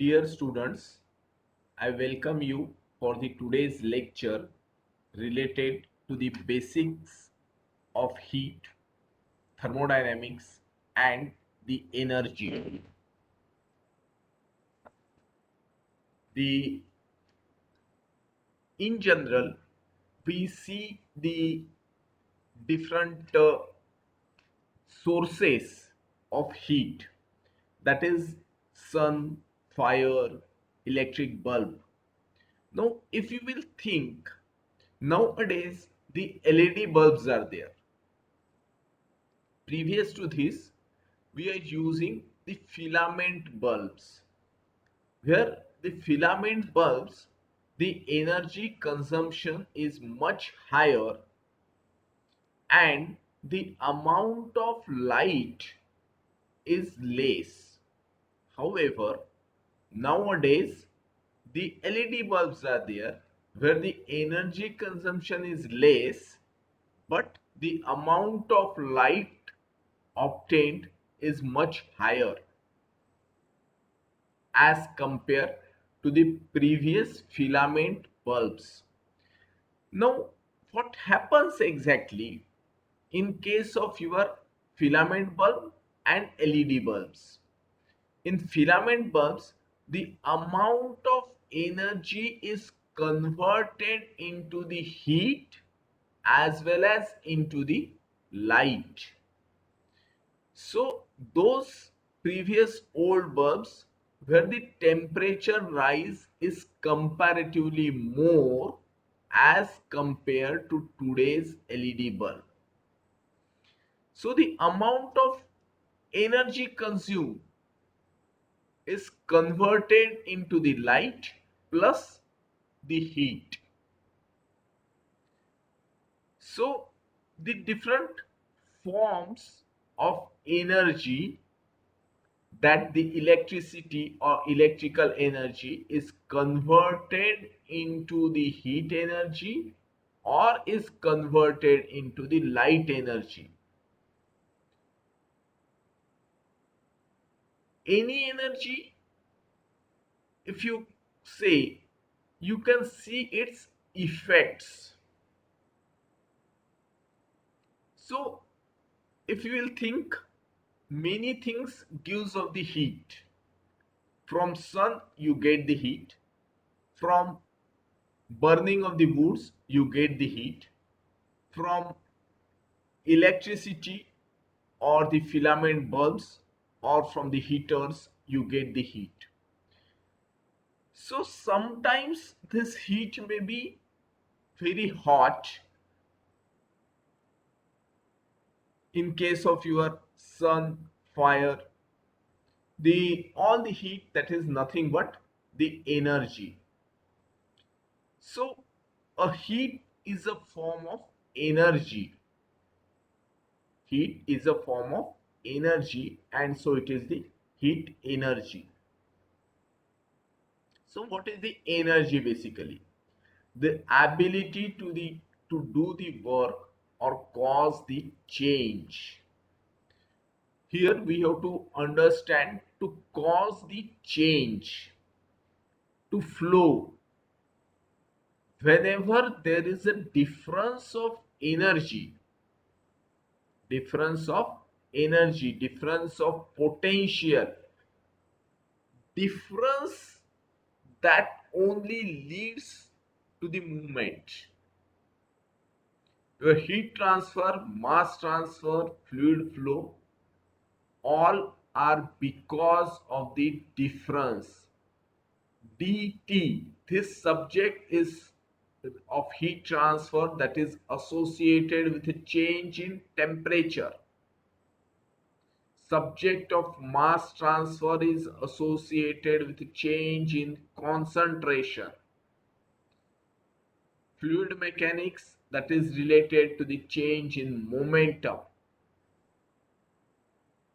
Dear students, I welcome you for the today's lecture related to the basics of heat, thermodynamics and the energy. The in general we see the different sources of heat, that is sun, fire, electric bulb. Now if you will think, nowadays the LED bulbs are there. Previous to this, we are using the filament bulbs, where the filament bulbs, the energy consumption is much higher and the amount of light is less. However, nowadays the LED bulbs are there where the energy consumption is less, but the amount of light obtained is much higher as compared to the previous filament bulbs. Now, what happens exactly in case of your filament bulb and LED bulbs? In filament bulbs, the amount of energy is converted into the heat as well as into the light. So those previous old bulbs where the temperature rise is comparatively more as compared to today's LED bulb. So the amount of energy consumed is converted into the light plus the heat. So the different forms of energy, that the electricity or electrical energy is converted into the heat energy or is converted into the light energy. Any energy, if you say, you can see its effects. So if you will think, many things gives of the heat. From sun you get the heat, from burning of the woods you get the heat, from electricity or the filament bulbs or from the heaters you get the heat. So sometimes this heat may be very hot in case of your sun, fire, the all the heat, that is nothing but the energy. So a heat is a form of energy. Heat is a form of energy, and so it is the heat energy. So what is the energy basically? The ability to do the work or cause the change. Here we have to understand, to cause the change, to flow. Whenever there is a difference of energy, difference of potential, difference, that only leads to the movement. Your heat transfer, mass transfer, fluid flow, all are because of the difference. dt, this subject is of heat transfer, that is associated with a change in temperature. Subject of mass transfer is associated with a change in concentration. Fluid mechanics, that is related to the change in momentum.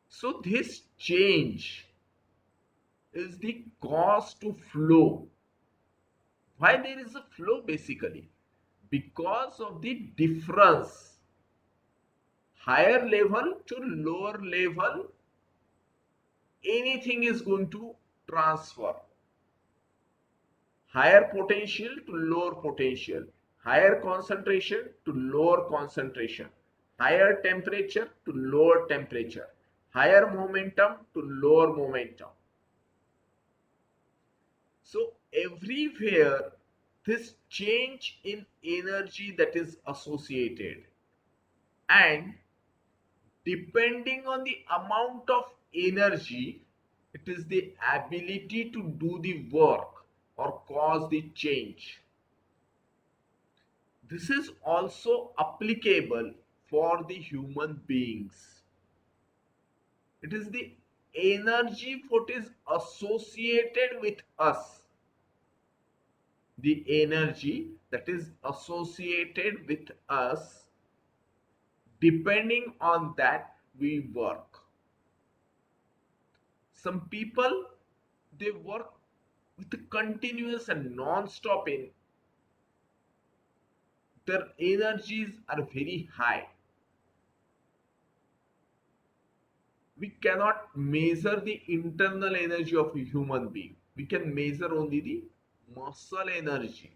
So this change is the cause to flow. Why there is a flow? Basically because of the difference, higher level to lower level, anything is going to transfer. higher potential to lower potential, higher concentration to lower concentration, higher temperature to lower temperature, higher momentum to lower momentum. So everywhere this change in energy that is associated, and depending on the amount of energy, it is the ability to do the work or cause the change. This is also applicable for the human beings. It is the energy what is associated with us, the energy that is associated with us, depending on that we work. Some people, they work with continuous and non-stop in, their energies are very high. We cannot measure the internal energy of a human being, we can measure only the muscle energy,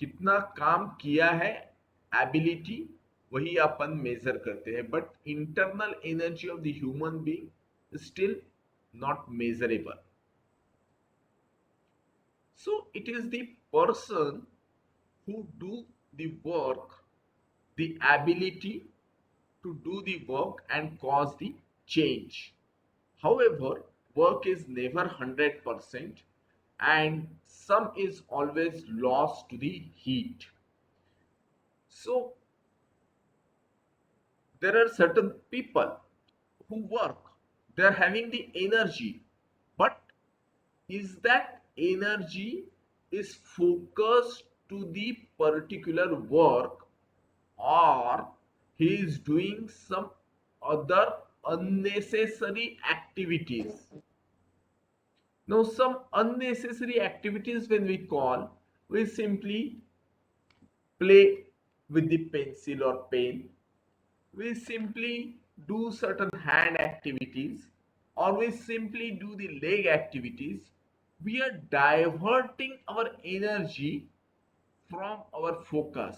कितना काम किया है, ability, वही अपन major करते हैं, but internal energy of the human being still not measurable. So it is the person who do the work, the ability to do the work and cause the change. However, work is never 100% and some is always lost to the heat. So there are certain people who work, they are having the energy, but is that energy is focused to the particular work, or he is doing some other unnecessary activities. Now some unnecessary activities, when we call, we simply play with the pencil or pen, we simply do certain hand activities, or we simply do the leg activities. We are diverting our energy from our focus.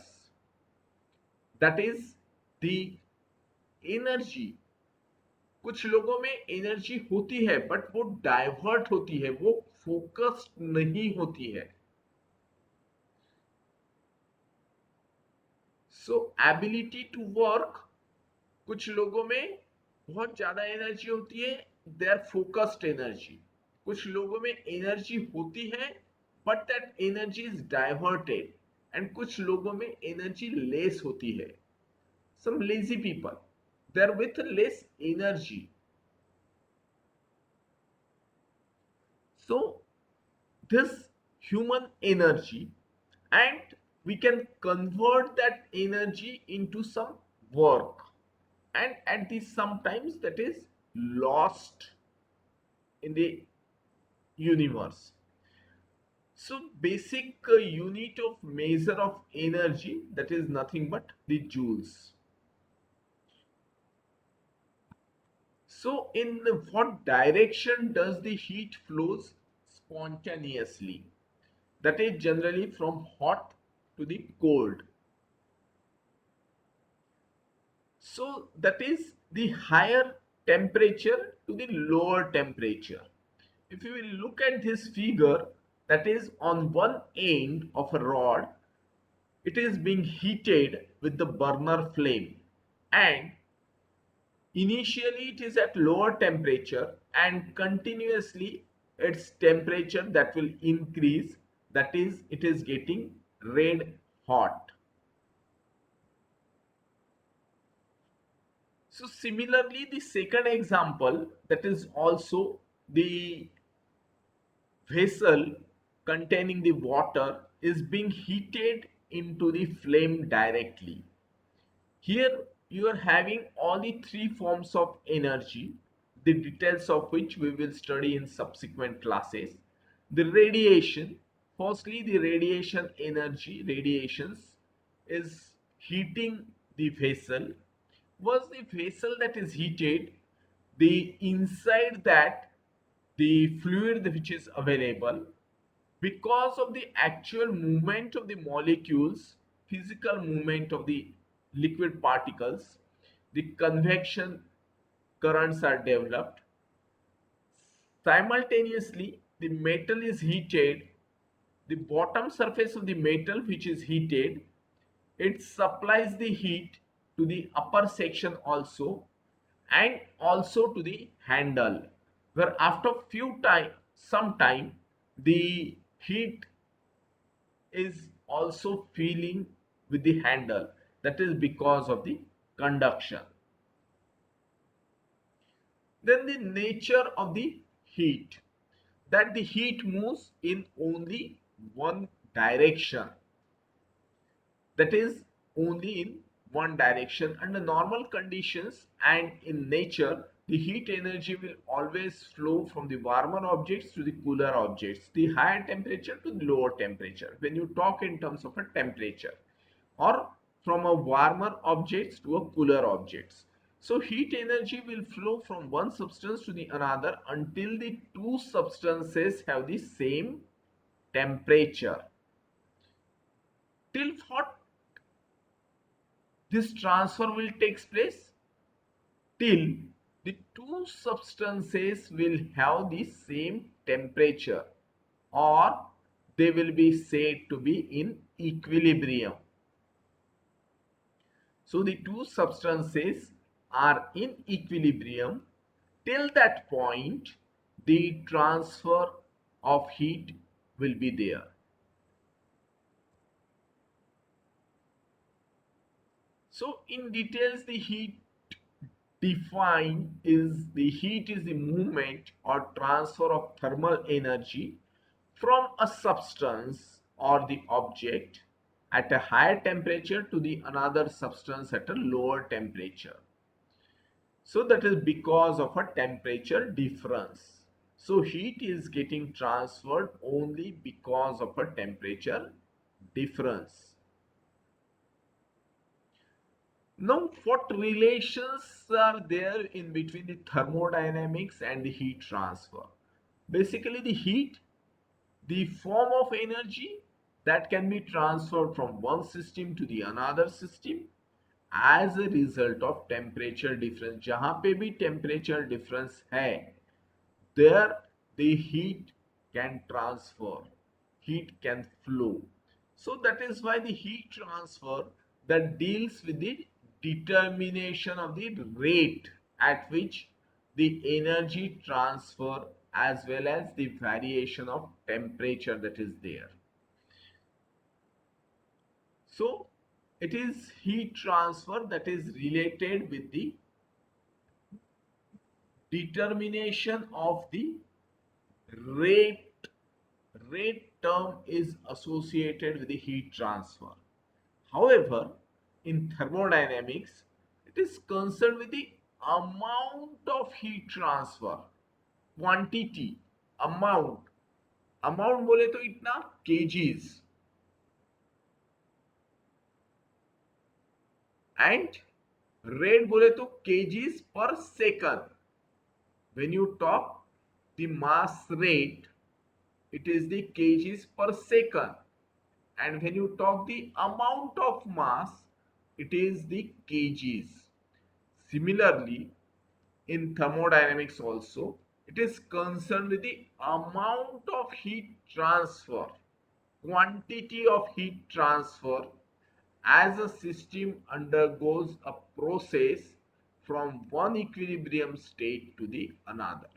That is the energy. कुछ लोगों में energy होती है but वो divert होती है, वो focused नहीं होती है. सो एबिलिटी टू वर्क, कुछ लोगों में बहुत ज्यादा एनर्जी होती है, दे आर फोकस्ड एनर्जी. कुछ लोगों में एनर्जी होती है but that energy is diverted, and कुछ लोगों में एनर्जी लेस होती है. Some lazy people, they are with less energy. So this human energy, and we can convert that energy into some work, and at this sometimes that is lost in the universe. So basic unit of measure of energy, that is nothing but the joules. So in what direction does the heat flows spontaneously? That is generally from hot to the cold. So that is the higher temperature to the lower temperature. If you will look at this figure, that is on one end of a rod, it is being heated with the burner flame, and initially it is at lower temperature and continuously its temperature that will increase, that is it is getting red hot. So similarly, the second example, that is also the vessel containing the water is being heated into the flame directly. Here you are having all the three forms of energy, the details of which we will study in subsequent classes. The radiation, firstly the radiation energy, radiations is heating the vessel. Was the vessel that is heated, the inside that the fluid which is available, because of the actual movement of the molecules, physical movement of the liquid particles, the convection currents are developed. Simultaneously, the metal is heated. The bottom surface of the metal, which is heated, it supplies the heat to the upper section also, and also to the handle, where after some time, the heat is also filling with the handle. That is because of the conduction. Then the nature of the heat, that the heat moves in only one direction, that is only in one direction under normal conditions, and in nature the heat energy will always flow from the warmer objects to the cooler objects, the higher temperature to the lower temperature, when you talk in terms of a temperature, or from a warmer objects to a cooler objects. So heat energy will flow from one substance to the another until the two substances have the same temperature. Till what this transfer will take place? Till the two substances will have the same temperature, or they will be said to be in equilibrium. So the two substances are in equilibrium. Till that point, the transfer of heat will be there. So in details, the heat is the movement or transfer of thermal energy from a substance or the object at a higher temperature to the another substance at a lower temperature. So that is because of a temperature difference. So heat is getting transferred only because of a temperature difference. Now, what relations are there in between the thermodynamics and the heat transfer? Basically, the heat, the form of energy that can be transferred from one system to the another system as a result of temperature difference. जहाँ पे भी temperature difference है, there the heat can transfer, heat can flow. So that is why the heat transfer that deals with the determination of the rate at which the energy transfer as well as the variation of temperature that is there. So it is heat transfer that is related with the determination of the rate. Rate term is associated with the heat transfer. However, in thermodynamics, it is concerned with the amount of heat transfer, quantity, amount. Amount बोले तो इतना kgs, and rate बोले तो kgs per second. When you talk the mass rate, it is the kgs per second, and when you talk the amount of mass, it is the kgs. Similarly, in thermodynamics also, it is concerned with the amount of heat transfer, quantity of heat transfer as a system undergoes a process from one equilibrium state to the another.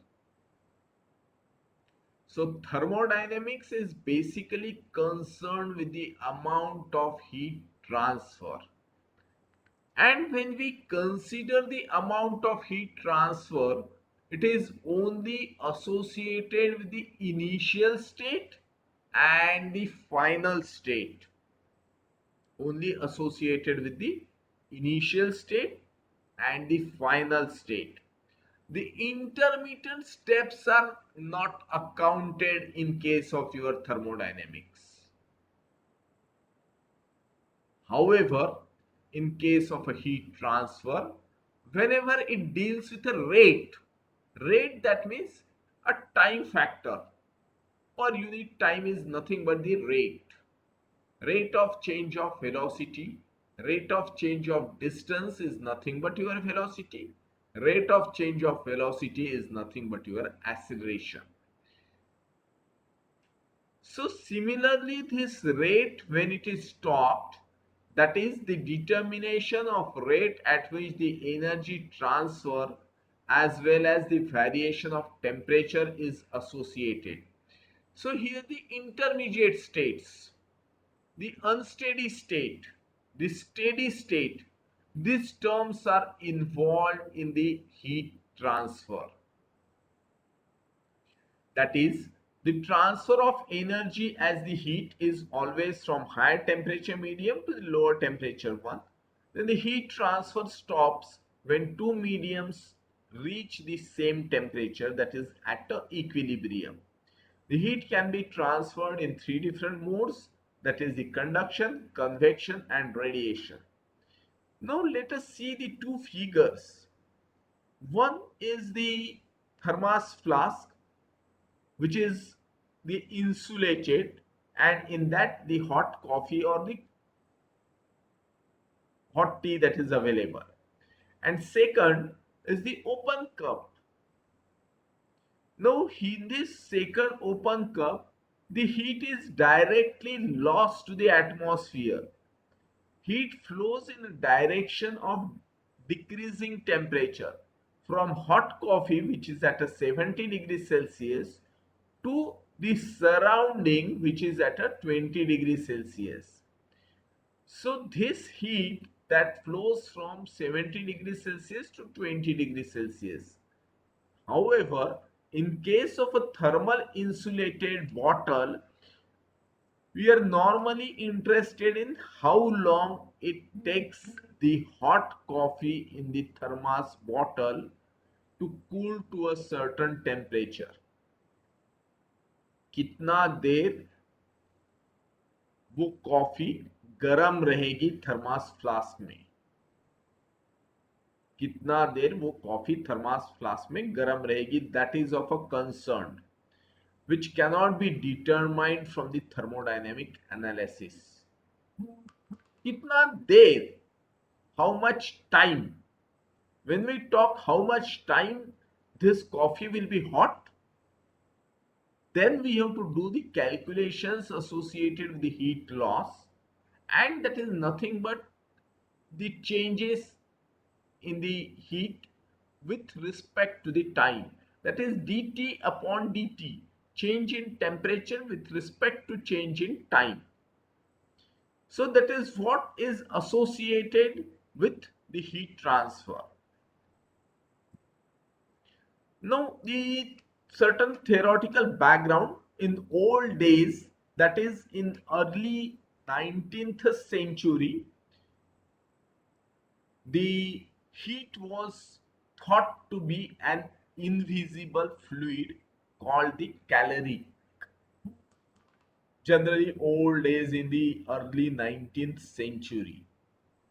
So thermodynamics is basically concerned with the amount of heat transfer. And when we consider the amount of heat transfer, it is only associated with the initial state and the final state. Only associated with the initial state and the final state. The intermittent steps are not accounted in case of your thermodynamics. However, in case of a heat transfer, whenever it deals with a rate, that means a time factor. per unit time is nothing but the rate of change of velocity. Rate of change of distance is nothing but your velocity. Rate of change of velocity is nothing but your acceleration. So similarly, this rate when it is stopped, that is the determination of rate at which the energy transfer as well as the variation of temperature is associated. So here the intermediate states, the unsteady state, the steady state, these terms are involved in the heat transfer. That is, the transfer of energy as the heat is always from higher temperature medium to the lower temperature one. Then the heat transfer stops when two mediums reach the same temperature, that is at a equilibrium. The heat can be transferred in three different modes, that is the conduction, convection and radiation. Now let us see the two figures. One is the thermos flask, which is the insulated, and in that the hot coffee or the hot tea that is available. And second is the open cup. Now in this second open cup, the heat is directly lost to the atmosphere. Heat flows in a direction of decreasing temperature from hot coffee, which is at a 70 degrees Celsius, to the surrounding, which is at a 20 degrees Celsius. So this heat that flows from 70 degrees Celsius to 20 degrees Celsius. However, in case of a thermal insulated bottle, we are normally interested in how long it takes the hot coffee in the thermos bottle to cool to a certain temperature. कितना देर वो coffee गर्म रहेगी thermos flask में, कितना देर वो coffee thermos flask में गर्म रहेगी, that is of a concern which cannot be determined from the thermodynamic analysis. कितना देर, how much time, when we talk how much time this coffee will be hot, then we have to do the calculations associated with the heat loss, and that is nothing but the changes in the heat with respect to the time, that is dt upon dt, change in temperature with respect to change in time. So that is what is associated with the heat transfer. Now, the certain theoretical background in old days, that is in early 19th century, the heat was thought to be an invisible fluid called the caloric. Generally, old days in the early 19th century,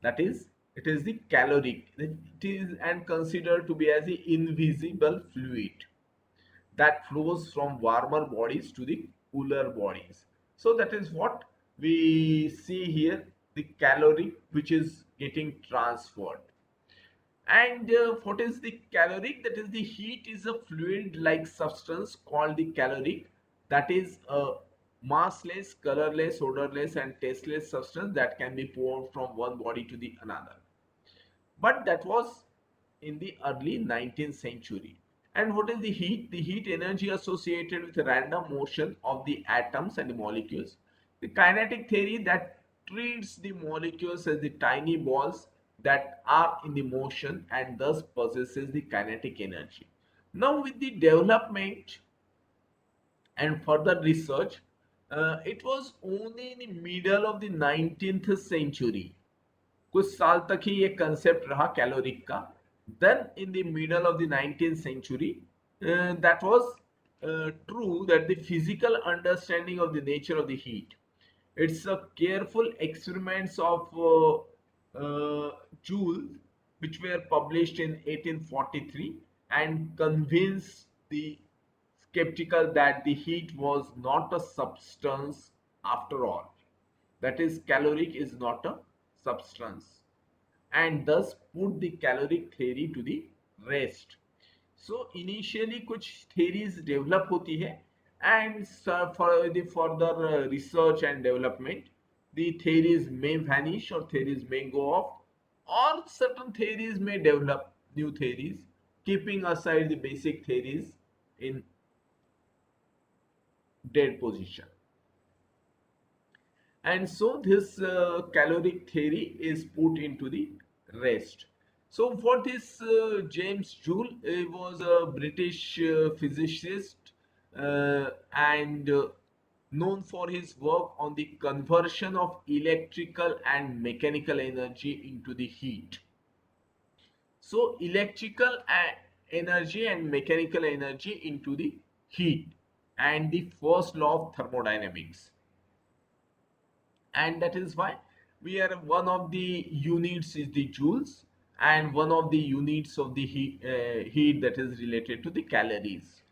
that is, it is the caloric. It is and considered to be as the invisible fluid that flows from warmer bodies to the cooler bodies. So that is what we see here, the caloric which is getting transferred. And what is the caloric? That is, the heat is a fluid like substance called the caloric, that is a massless, colorless, odorless and tasteless substance that can be poured from one body to the another. But that was in the early 19th century. And what is the heat? The heat energy associated with the random motion of the atoms and the molecules. The kinetic theory that treats the molecules as the tiny balls that are in the motion and thus possesses the kinetic energy. Now with the development and further research, it was only in the middle of the 19th century, कुछ साल तक ही ये concept रहा caloric का. Then in the middle of the 19th century, that was true that the physical understanding of the nature of the heat, it's a careful experiments of Joule, which were published in 1843 and convinced the skeptical that the heat was not a substance after all. That is, caloric is not a substance, and thus put the caloric theory to the rest. So initially कुछ theories develop होती है, and for the further research and development, the theories may vanish or theories may go off, or certain theories may develop new theories, keeping aside the basic theories in dead position. And so this caloric theory is put into the rest. So what is James Joule? He was a British physicist, and known for his work on the conversion of electrical and mechanical energy into the heat. So electrical energy and mechanical energy into the heat, and the first law of thermodynamics. And that is why we are, one of the units is the joules, and one of the units of the heat, that is related to the calories,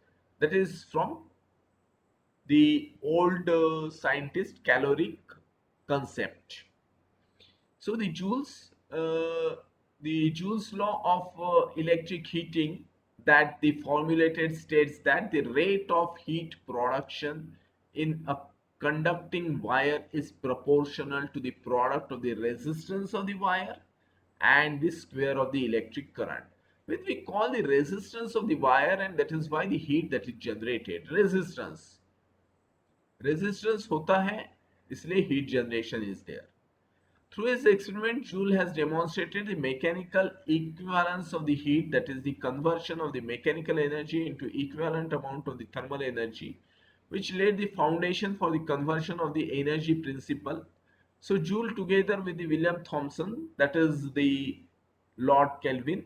that is from the old scientist caloric concept. So the Joule's law of electric heating, that the formulated states that the rate of heat production in a conducting wire is proportional to the product of the resistance of the wire and the square of the electric current, which we call the resistance of the wire, and that is why the heat that is generated, resistance होता है, इसलिए heat generation is there. Through his experiment, Joule has demonstrated the mechanical equivalence of the heat, that is the conversion of the mechanical energy into equivalent amount of the thermal energy, which laid the foundation for the conversion of the energy principle. So Joule, together with the William Thomson, that is the Lord Kelvin,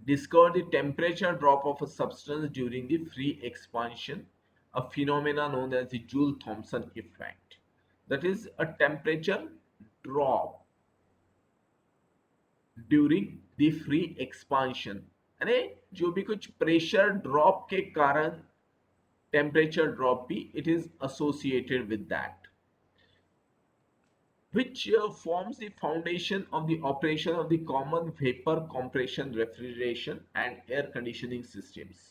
discovered the temperature drop of a substance during the free expansion, a phenomena known as the Joule-Thomson effect. That is a temperature drop during the free expansion, यानी जो भी कुछ pressure drop के कारण temperature drop भी it is associated with that, which forms the foundation of the operation of the common vapor compression, refrigeration and air conditioning systems.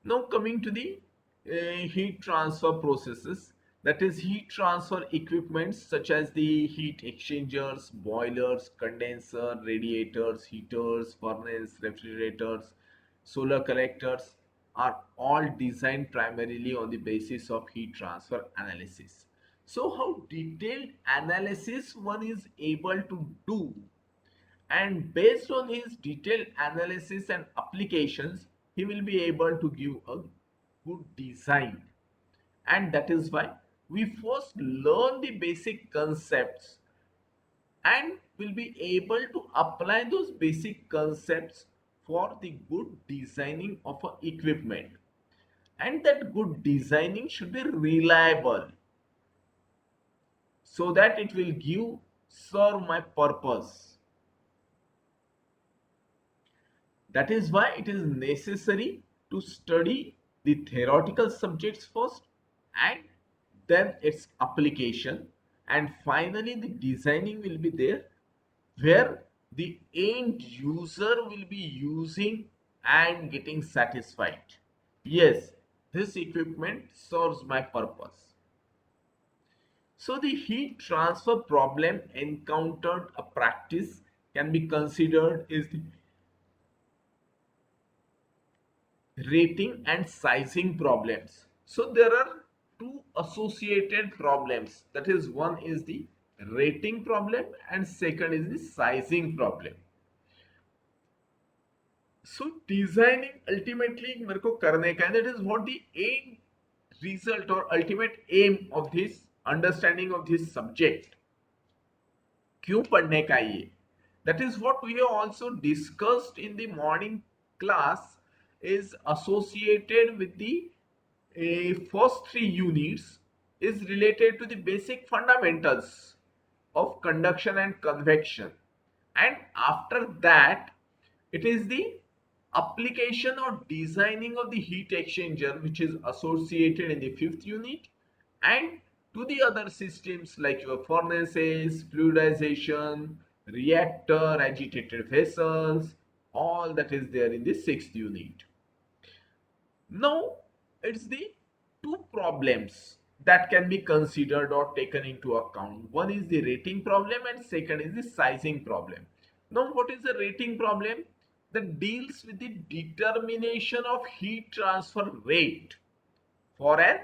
Now coming to the heat transfer processes, that is heat transfer equipments such as the heat exchangers, boilers, condenser, radiators, heaters, furnace, refrigerators, solar collectors are all designed primarily on the basis of heat transfer analysis. So how detailed analysis one is able to do, and based on his detailed analysis and applications he will be able to give a good design. And that is why we first learn the basic concepts and will be able to apply those basic concepts for the good designing of a equipment, and that good designing should be reliable so that it will give serve my purpose. That is why it is necessary to study the theoretical subjects first, and then its application, and finally the designing will be there, where the end user will be using and getting satisfied. Yes, this equipment serves my purpose. So the heat transfer problem encountered a practice can be considered is the rating and sizing problems. So there are two associated problems. That is, one is the rating problem and second is the sizing problem. So designing ultimately मेरे को करने का है, that is what the aim result or ultimate aim of this understanding of this subject. क्यों पढ़ने का ये, that is what we have also discussed in the morning class, is associated with the first three units, is related to the basic fundamentals of conduction and convection, and after that it is the application or designing of the heat exchanger, which is associated in the fifth unit, and to the other systems like your furnaces, fluidization, reactor, agitated vessels, all that is there in the sixth unit. Now, it's the two problems that can be considered or taken into account. One is the rating problem and second is the sizing problem. Now, what is the rating problem? That deals with the determination of heat transfer rate for an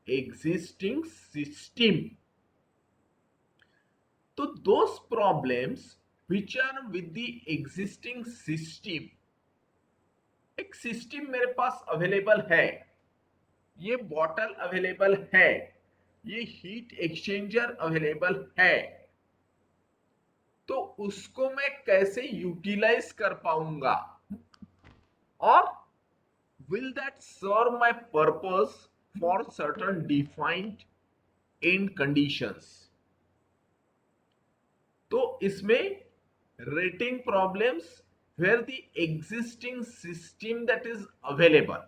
existing system. So, those problems which are with the existing system, एक system मेरे पास available है, ये bottle available है, ये heat exchanger available है, तो उसको मैं कैसे यूटिलाइज कर पाऊंगा और will that serve my purpose for certain defined end conditions. तो इसमें rating problems where the existing system that is available,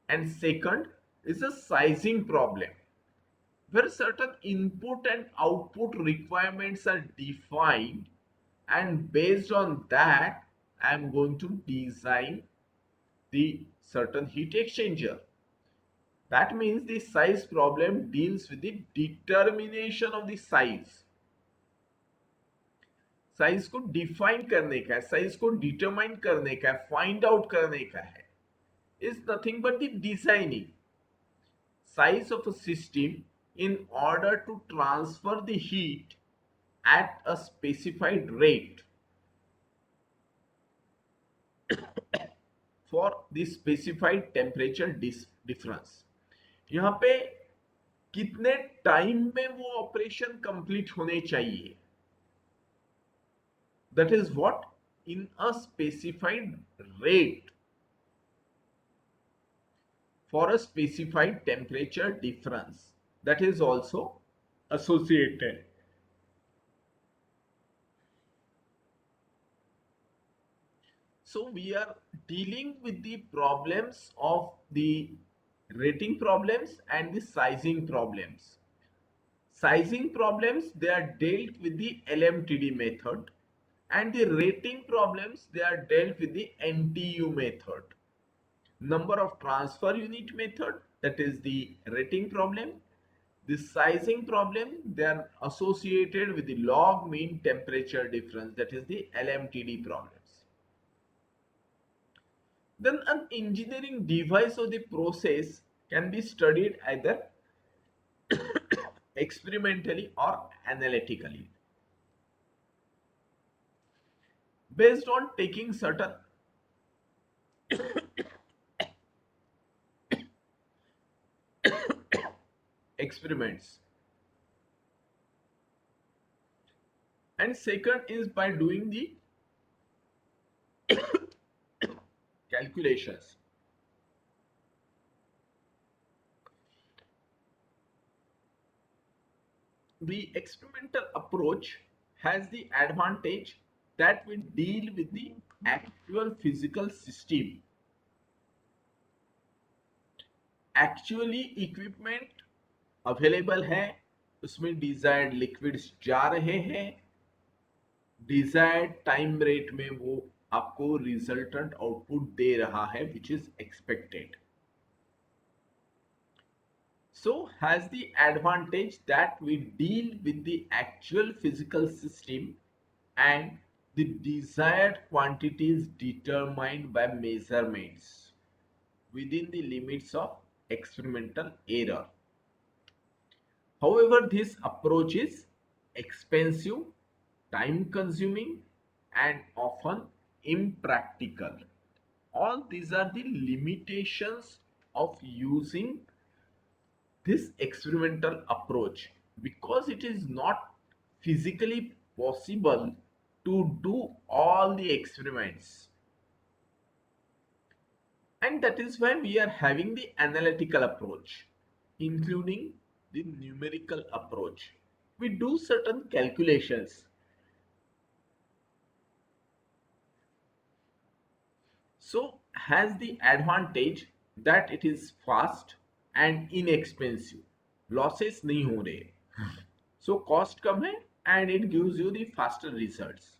and second is a sizing problem where certain input and output requirements are defined, and based on that I am going to design the certain heat exchanger. That means the size problem deals with the determination of the size. Size को define करने का है, size को determine करने का है, find out करने का है, is nothing but the designing size of a system in order to transfer the heat at a specified rate for the specified temperature difference. यहाँ पे कितने टाइम में वो ऑपरेशन कंप्लीट होने चाहिए, that is what, in a specified rate for a specified temperature difference, that is also associated. So we are dealing with the problems of the rating problems and the sizing problems. Sizing problems, they are dealt with the LMTD method, and the rating problems, they are dealt with the NTU method. Number of transfer unit method, that is the rating problem. The sizing problem, they are associated with the log mean temperature difference, that is the LMTD problems. Then an engineering device or the process can be studied either experimentally or analytically based on taking certain experiments, and second is by doing the calculations. The experimental approach has the advantage that we deal with the actual physical system. Actually equipment available है, उसमें desired liquids जा रहे हैं, desired time rate में वो आपको resultant output दे रहा है which is expected. So has the advantage that we deal with the actual physical system and the desired quantities determined by measurements within the limits of experimental error. However, this approach is expensive, time consuming, and often impractical. All these are the limitations of using this experimental approach because it is not physically possible to do all the experiments. And that is why we are having the analytical approach, including the numerical approach. We do certain calculations. So has the advantage that it is fast and inexpensive. Losses नहीं हो रहे. So cost कम है and it gives you the faster results.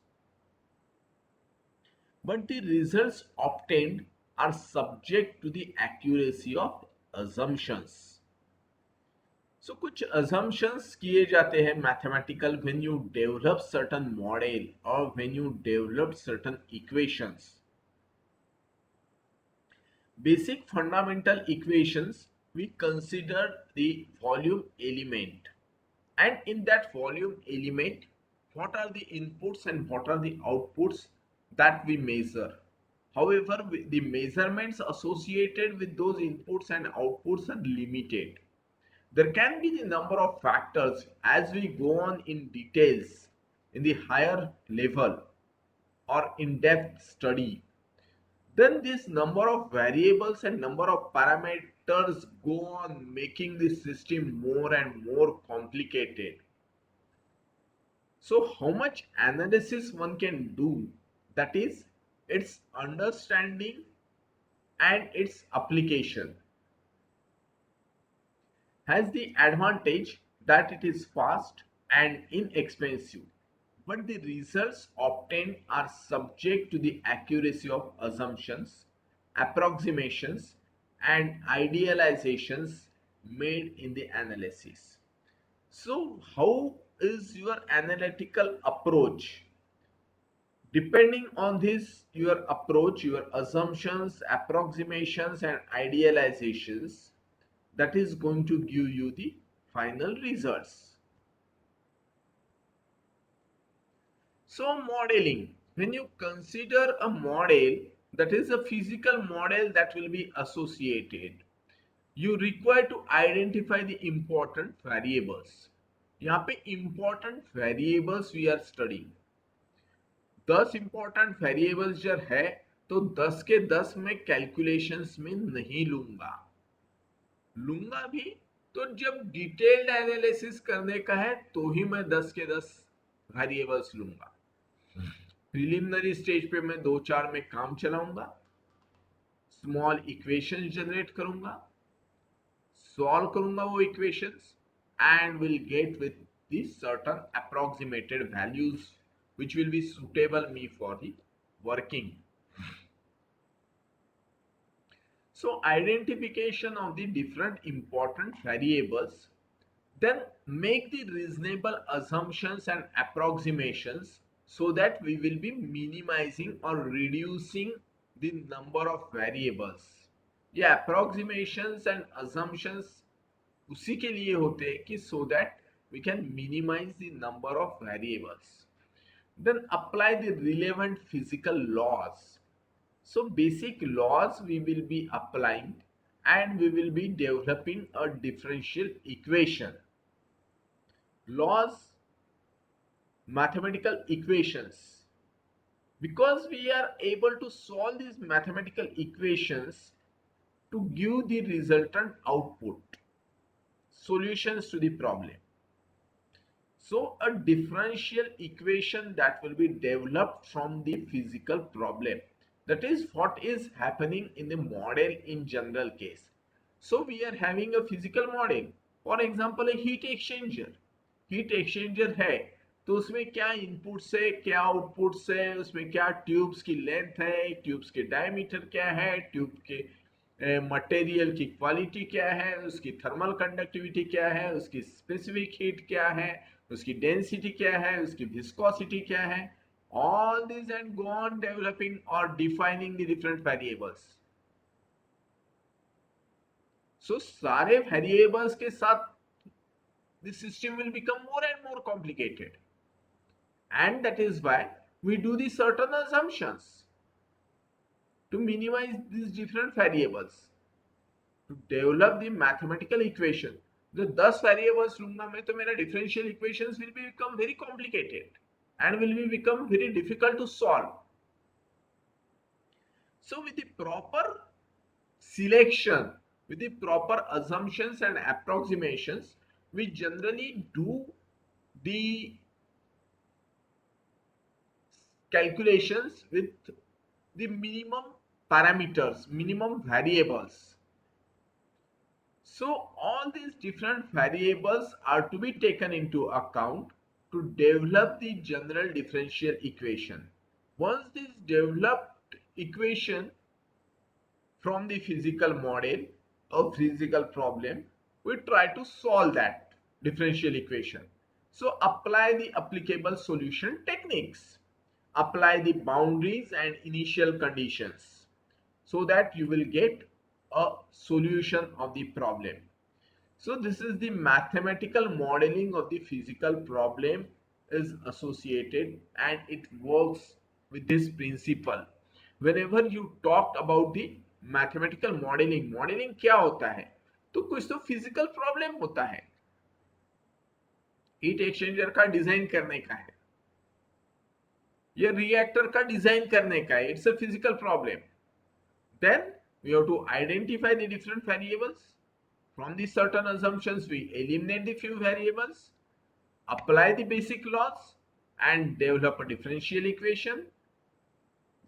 But the results obtained are subject to the accuracy of assumptions. So कुछ assumptions किए जाते हैं mathematical when you develop certain model or when you develop certain equations. Basic fundamental equations, we consider the volume element, and in that volume element, what are the inputs and what are the outputs that we measure. However, the measurements associated with those inputs and outputs are limited. There can be the number of factors as we go on in details in the higher level or in-depth study. Then this number of variables and number of parameters go on making the system more and more complicated. So how much analysis one can do, that is its understanding and its application, has the advantage that it is fast and inexpensive, but the results obtained are subject to the accuracy of assumptions, approximations, and idealizations made in the analysis. So, how is your analytical approach? Depending on this, your approach, your assumptions, approximations, and idealizations, that is going to give you the final results. So modeling, when you consider a model, that is a physical model that will be associated, you require to identify the important variables. यहाँ पे important variables we are studying. 10 important variables जब है तो 10 के 10 में calculations में नहीं लूंगा. लूंगा भी तो जब डिटेल्ड एनालिसिस करने का है तो ही मैं 10 के 10 वेरिएबल्स लूंगा. प्रिलिमिनरी स्टेज पे मैं दो चार में काम चलाऊंगा, स्मॉल इक्वेशन जनरेट करूंगा, सॉल्व करूंगा वो equations and will get with the certain approximated values which will be suitable me for the working. So identification of the different important variables, then make the reasonable assumptions and approximations so that we will be minimizing or reducing the number of variables. ये approximations and assumptions उसी के लिए होते हैं कि so that we can minimize the number of variables. Then apply the relevant physical laws. So basic laws we will be applying and we will be developing a differential equation. Laws, mathematical equations. Because we are able to solve these mathematical equations to give the resultant output, solutions to the problem. So a differential equation that will be developed from the physical problem. That is what is happening in the model in general case. So we are having a physical model. For example, a heat exchanger. Heat exchanger है तो उसमें क्या inputs है, क्या outputs है, उसमें क्या tubes की लेंथ है, ट्यूब्स के डायमीटर क्या है, ट्यूब के मटेरियल की क्वालिटी क्या है, उसकी थर्मल कंडक्टिविटी क्या है, उसकी स्पेसिफिक हीट क्या है, उसकी डेंसिटी क्या है, उसकी विस्कोसिटी क्या है. All these and go on developing or defining the different variables. So सारे variables के साथ the system will become more and more complicated. And that is why we do the certain assumptions to minimize these different variables, to develop the mathematical equation. The 10 variables लूंगा मैं तो मेरा differential equations will become very complicated and will become very difficult to solve. So with the proper selection, with the proper assumptions and approximations, we generally do the calculations with the minimum parameters, minimum variables. So all these different variables are to be taken into account to develop the general differential equation. Once this developed equation from the physical model or physical problem, we try to solve that differential equation. So apply the applicable solution techniques, apply the boundaries and initial conditions so that you will get a solution of the problem. So this is the mathematical modeling of the physical problem is associated, and it works with this principle. Whenever you talked about the mathematical modeling, modeling क्या होता है? तो कुछ तो physical problem होता है, heat exchanger का design करने का है या रिएक्टर का डिजाइन करने का है, it's a physical problem. Then we have to identify the different variables. From the certain assumptions, we eliminate the few variables, apply the basic laws, and develop a differential equation.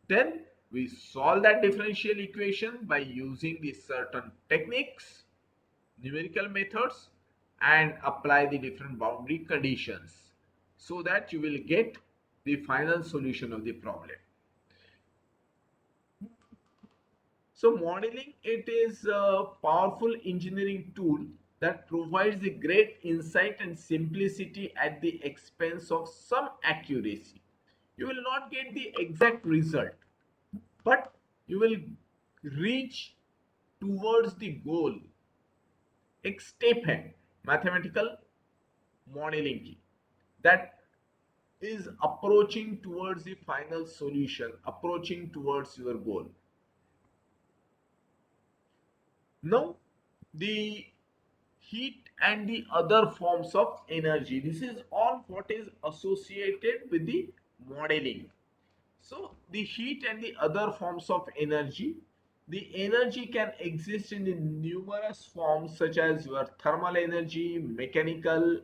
Then we solve that differential equation by using the certain techniques, numerical methods, and apply the different boundary conditions so that you will get the final solution of the problem. So modeling, it is a powerful engineering tool that provides a great insight and simplicity at the expense of some accuracy. You will not get the exact result, but you will reach towards the goal. एक step है mathematical modeling की, that is approaching towards the final solution, approaching towards your goal. Now, the heat and the other forms of energy. This is all what is associated with the modeling. So, the heat and the other forms of energy. The energy can exist in the numerous forms such as your thermal energy, mechanical,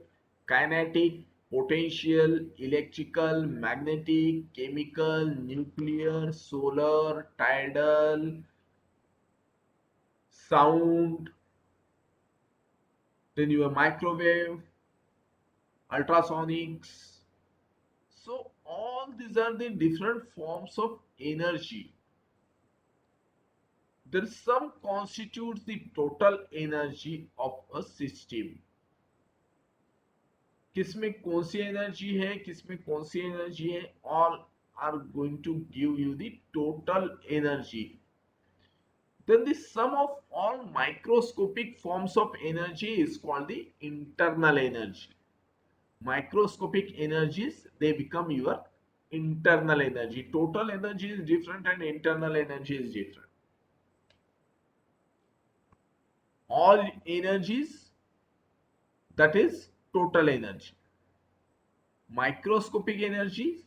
kinetic, potential, electrical, magnetic, chemical, nuclear, solar, tidal, sound, then your microwave, ultrasonics. So all these are the different forms of energy. There is some constitutes the total energy of a system. किसमें कौन सी energy है, किसमें कौन सी energy है, all are going to give you the total energy. Then the sum of all microscopic forms of energy is called the internal energy. Microscopic energies, they become your internal energy. Total energy is different and internal energy is different. All energies, that is total energy. Microscopic energies,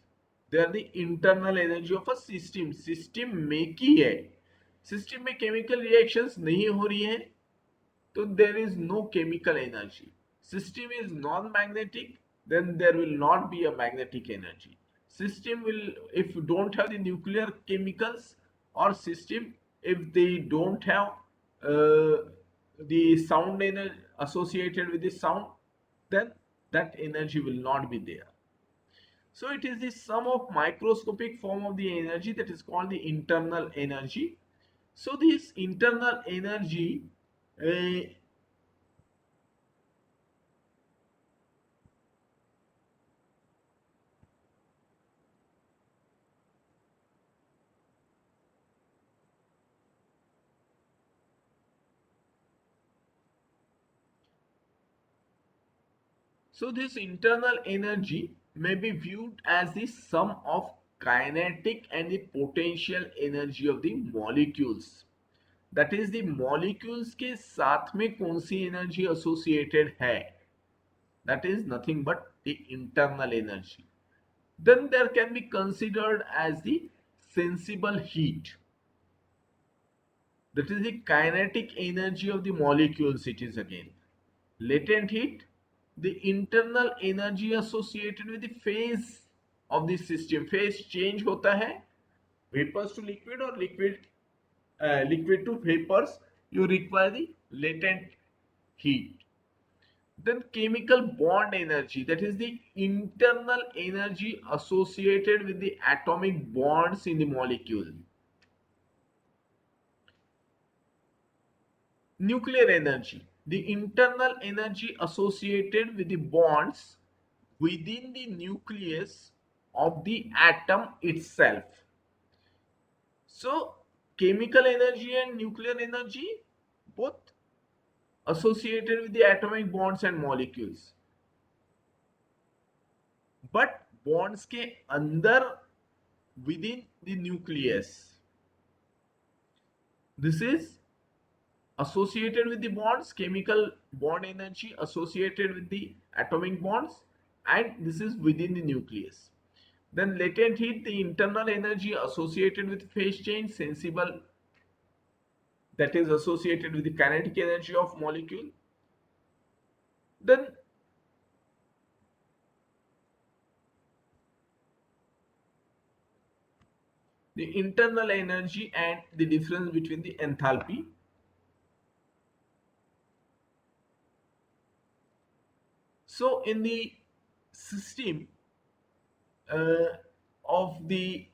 they are the internal energy of a system. System में की है, system में chemical reactions नहीं हो रही है, so there is no chemical energy. System is non-magnetic, then there will not be a magnetic energy. System will, if you don't have the nuclear chemicals, or system if they don't have uh, the sound energy associated with the sound, then that energy will not be there. So it is the sum of microscopic form of the energy that is called the internal energy. So this internal energy, uh, so this internal energy may be viewed as the sum of kinetic and the potential energy of the molecules. That is, the molecules के साथ में कौन सी energy associated है, that is nothing but the internal energy. Then there can be considered as the sensible heat. That is the kinetic energy of the molecules, it is again. Latent heat, the internal energy associated with the phase of the system. Phase change होता है, vapors to liquid or liquid liquid to vapors, you require the latent heat. Then chemical bond energy, that is the internal energy associated with the atomic bonds in the molecule. Nuclear energy, the internal energy associated with the bonds within the nucleus of the atom itself. So chemical energy and nuclear energy both associated with the atomic bonds and molecules, but bonds के अंदर within the nucleus, this is associated with the bonds, chemical bond energy associated with the atomic bonds, and this is within the nucleus. Then latent heat, the internal energy associated with phase change, sensible, that is associated with the kinetic energy of molecule. Then the internal energy and the difference between the enthalpy. So in the system uh, of the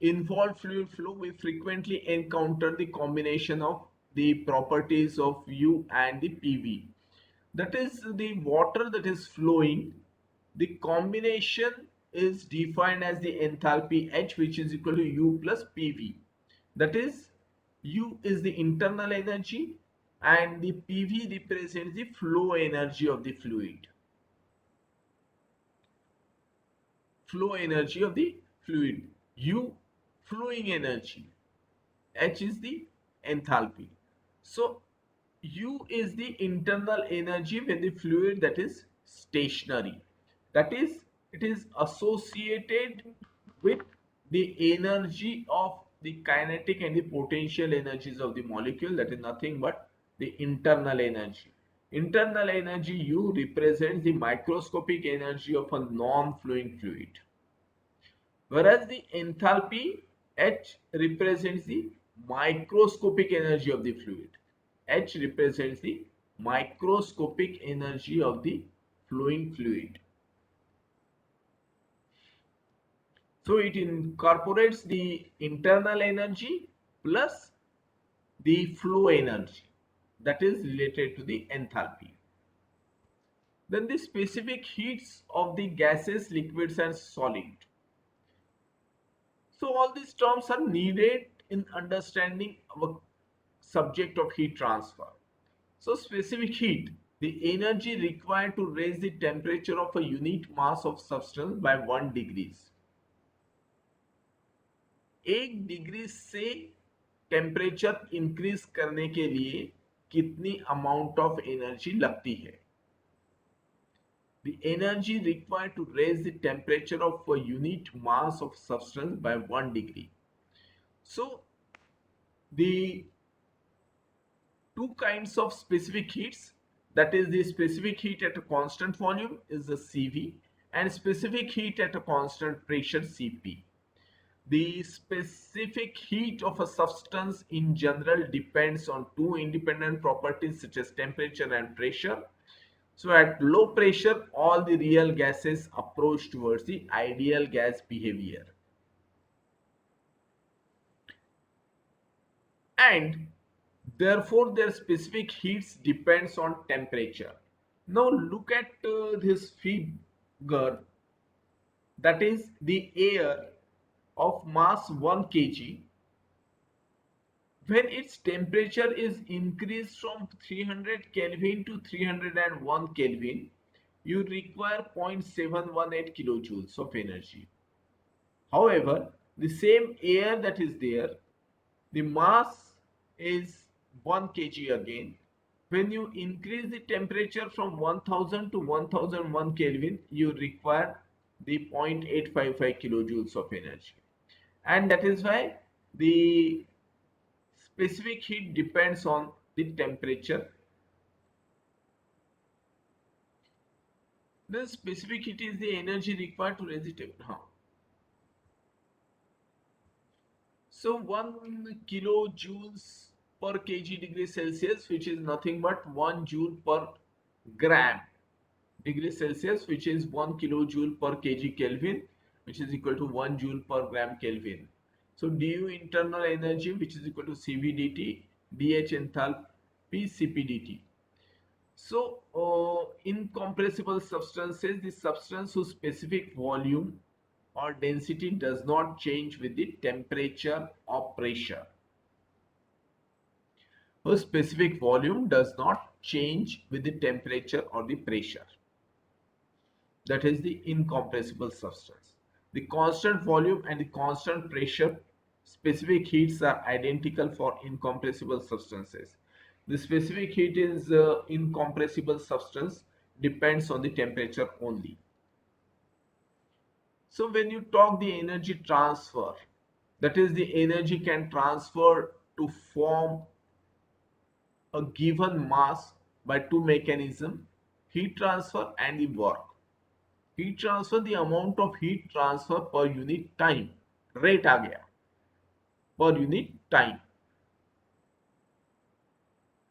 involved fluid flow, we frequently encounter the combination of the properties of U and the PV. That is the water that is flowing. The combination is defined as the enthalpy H, which is equal to U plus PV. That is, U is the internal energy and the PV represents the flow energy of the fluid. Flow energy of the fluid. U, flowing energy. H is the enthalpy. So U is the internal energy when the fluid that is stationary. That is, it is associated with the energy of the kinetic and the potential energies of the molecule. That is nothing but the internal energy. Internal energy U represents the microscopic energy of a non-flowing fluid, whereas the enthalpy H represents the microscopic energy of the fluid. H represents the microscopic energy of the flowing fluid. So it incorporates the internal energy plus the flow energy that is related to the enthalpy. Then the specific heats of the gases, liquids and solid. So all these terms are needed in understanding our subject of heat transfer. So specific heat, the energy required to raise the temperature of a unit mass of substance by 1 degrees. 1 degree से temperature increase करने के लिए कितनी amount of energy लगती है? The energy required to raise the temperature of a unit mass of substance by 1 degree. So the two kinds of specific heats, that is the specific heat at a constant volume is the CV and specific heat at a constant pressure CP. The specific heat of a substance in general depends on two independent properties such as temperature and pressure. So at low pressure, all the real gases approach towards the ideal gas behavior. And therefore their specific heats depends on temperature. Now look at this figure, that is the air of mass 1 kg. When its temperature is increased from 300 Kelvin to 301 Kelvin, you require 0.718 kilojoules of energy. However, the same air that is there, the mass is 1 kg again. When you increase the temperature from 1000 to 1001 Kelvin, you require the 0.855 kilojoules of energy. And that is why the specific heat depends on the temperature. The specific heat is the energy required to raise the temperature. So 1 kilojoules per kg degree Celsius, which is nothing but 1 joule per gram degree Celsius, which is 1 kilojoule per kg Kelvin, which is equal to 1 joule per gram Kelvin. So du internal energy, which is equal to Cv dt, dH enthalpy Cp dt. So, incompressible substances, the substance whose specific volume or density does not change with the temperature or pressure. Whose specific volume does not change with the temperature or the pressure. That is the incompressible substance. The constant volume and the constant pressure specific heats are identical for incompressible substances. The specific heat is incompressible substance depends on the temperature only. So when you talk the energy transfer, that is the energy can transfer to form a given mass by two mechanisms, heat transfer and the work. Heat transfer, the amount of heat transfer per unit time, rate आ गया per unit time.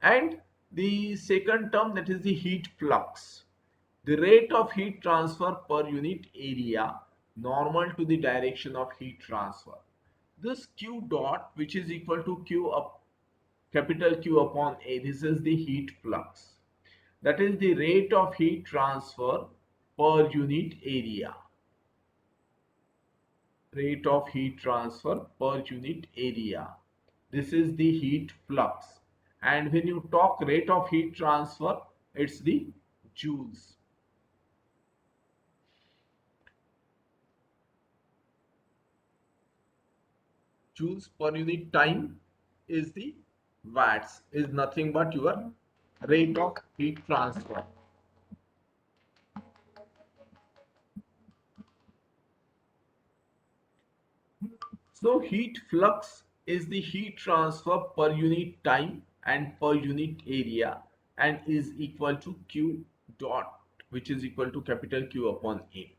And the second term, that is the heat flux, the rate of heat transfer per unit area normal to the direction of heat transfer. This q dot, which is equal to q up capital Q upon A, this is the heat flux, that is the rate of heat transfer per unit area, rate of heat transfer per unit area. This is the heat flux. And when you talk rate of heat transfer, it's the joules. Joules per unit time is the watts, is nothing but your rate of heat transfer. So heat flux is the heat transfer per unit time and per unit area and is equal to Q dot, which is equal to capital Q upon A.